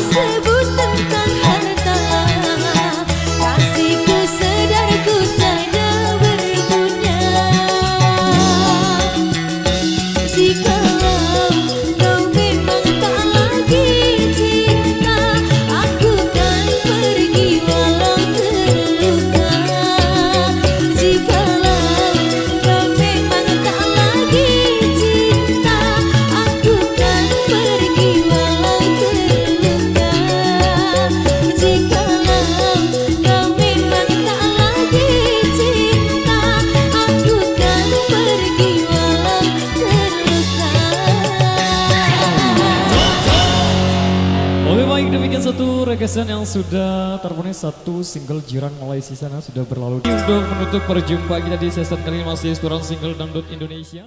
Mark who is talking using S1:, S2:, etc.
S1: sebut tentang harta, kasihku sedarku tiada berguna. Jikalau kau memang tak lagi cinta, aku kan pergi walau terluka. Jikalau kau memang tak lagi cinta, aku kan pergi walau terluka. Jikalau kau memang tak lagi cinta, aku kan pergi walau terluka.
S2: Oke baik, demikian satu requestan yang sudah terpenuhi. Satu single Jiran Malaysia sana sudah berlalu. Untuk menutup perjumpaan kita di season kali ini masih kurang single Dangdut Indonesia.